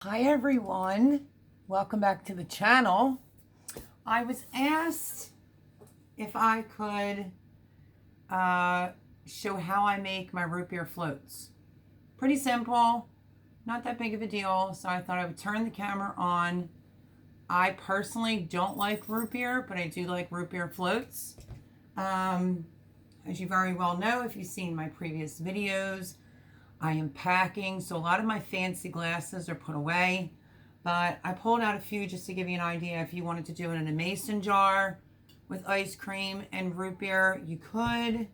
Hi everyone, welcome back to the channel. I was asked if I could show how I make my root beer floats. Pretty simple, not that big of a deal, so I thought I would turn the camera on. I personally don't like root beer, but I do like root beer floats. As you very well know, if you've seen my previous videos, I am packing, so a lot of my fancy glasses are put away, but I pulled out a few just to give you an idea. If you wanted to do it in a mason jar with ice cream and root beer, you could.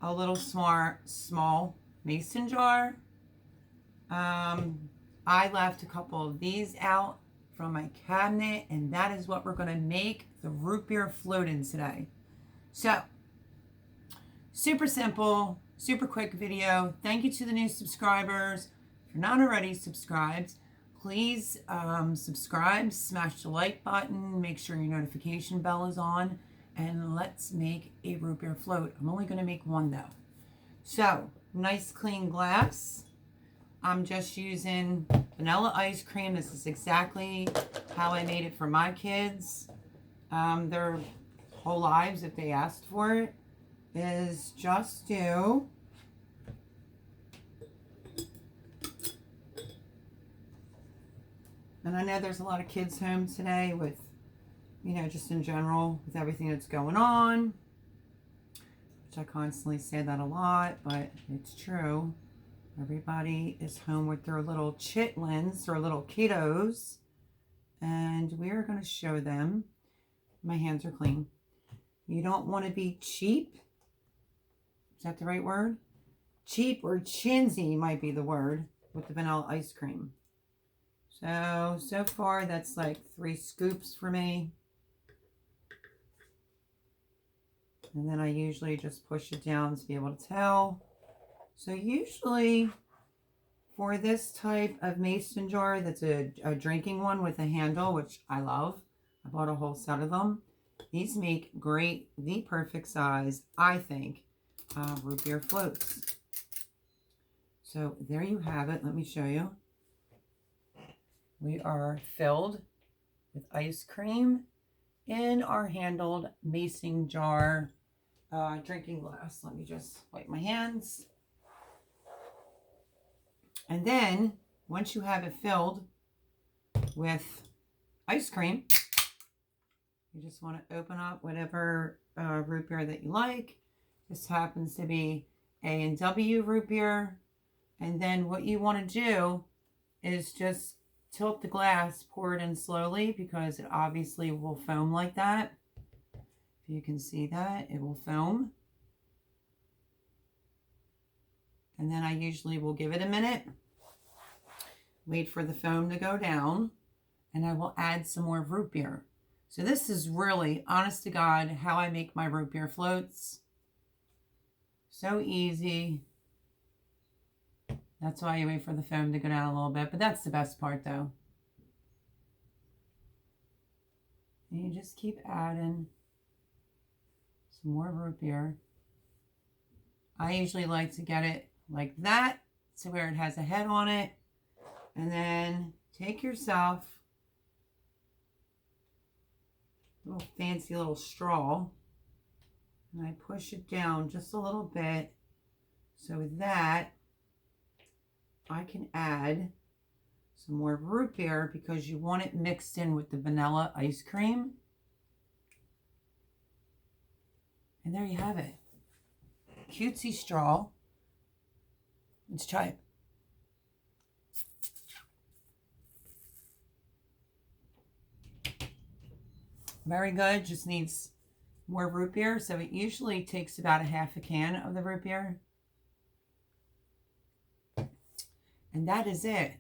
A little small mason jar. I left a couple of these out from my cabinet, and that is what we're going to make the root beer float in today. So, super simple. Super quick video. Thank you to the new subscribers. If you're not already subscribed, please subscribe, smash the like button, make sure your notification bell is on, and let's make a root beer float. I'm only going to make one though. So, nice clean glass. I'm just using vanilla ice cream. This is exactly how I made it for my kids. Their whole lives, if they asked for it, is just do and I know there's a lot of kids home today with, just in general with everything that's going on, which I constantly say that a lot, but it's true. Everybody is home with their little chitlins or little kiddos, and we are going to show them. My hands are clean. You don't want to be cheap. Is that the right word? Cheap or chintzy might be the word with the vanilla ice cream. So far that's like 3 scoops for me. And then I usually just push it down to be able to tell. So usually for this type of mason jar, that's a drinking one with a handle, which I love. I bought a whole set of them. These make great, the perfect size, I think, root beer floats. So there you have it. Let me show you. We are filled with ice cream in our handled mason jar drinking glass. Let me just wipe my hands. And then once you have it filled with ice cream, you just want to open up whatever root beer that you like. This happens to be A&W root beer. And then what you want to do is just tilt the glass, pour it in slowly, because it obviously will foam like that. If you can see that, it will foam. And then I usually will give it a minute, wait for the foam to go down, and I will add some more root beer. So this is really, honest to God, how I make my root beer floats. So easy. That's why you wait for the foam to go down a little bit, but that's the best part though. And you just keep adding some more root beer. I usually like to get it like that, to where it has a head on it, and then take yourself a little fancy little straw, and I push it down just a little bit, so with that I can add some more root beer, because you want it mixed in with the vanilla ice cream. And there you have it. Cutesy straw. Let's try it. Very good. Just needs more root beer. So it usually takes about a half a can of the root beer. And that is it.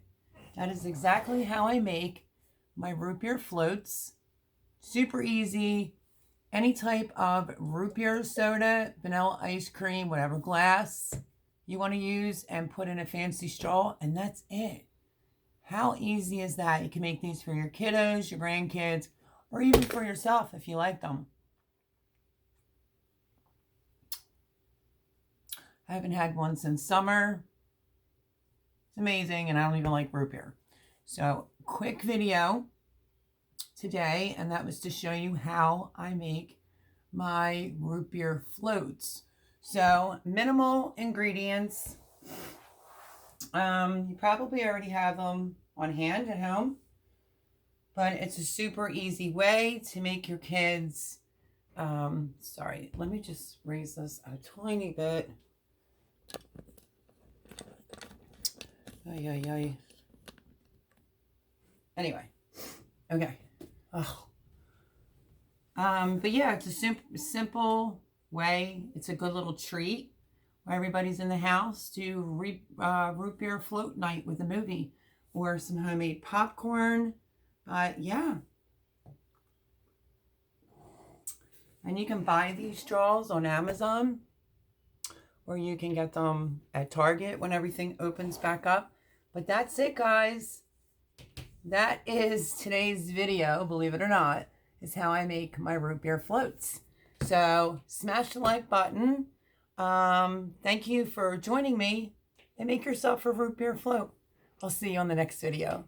That is exactly how I make my root beer floats. Super easy. Any type of root beer, soda, vanilla ice cream, whatever glass you want to use, and put in a fancy straw, and that's it. How easy is that? You can make these for your kiddos, your grandkids, or even for yourself if you like them. I haven't had one since summer. It's amazing, and I don't even like root beer. So quick video today, and that was to show you how I make my root beer floats. So minimal ingredients. You probably already have them on hand at home, but it's a super easy way to make your kids, sorry, let me just raise this a tiny bit. Ay, ay, ay. Anyway, okay. Oh. But yeah, it's a simple way. It's a good little treat where everybody's in the house to root beer float night with a movie or some homemade popcorn. Yeah. And you can buy these straws on Amazon, or you can get them at Target when everything opens back up. But that's it, guys. That is today's video, believe it or not, is how I make my root beer floats. So smash the like button. Thank you for joining me, and make yourself a root beer float. I'll see you on the next video.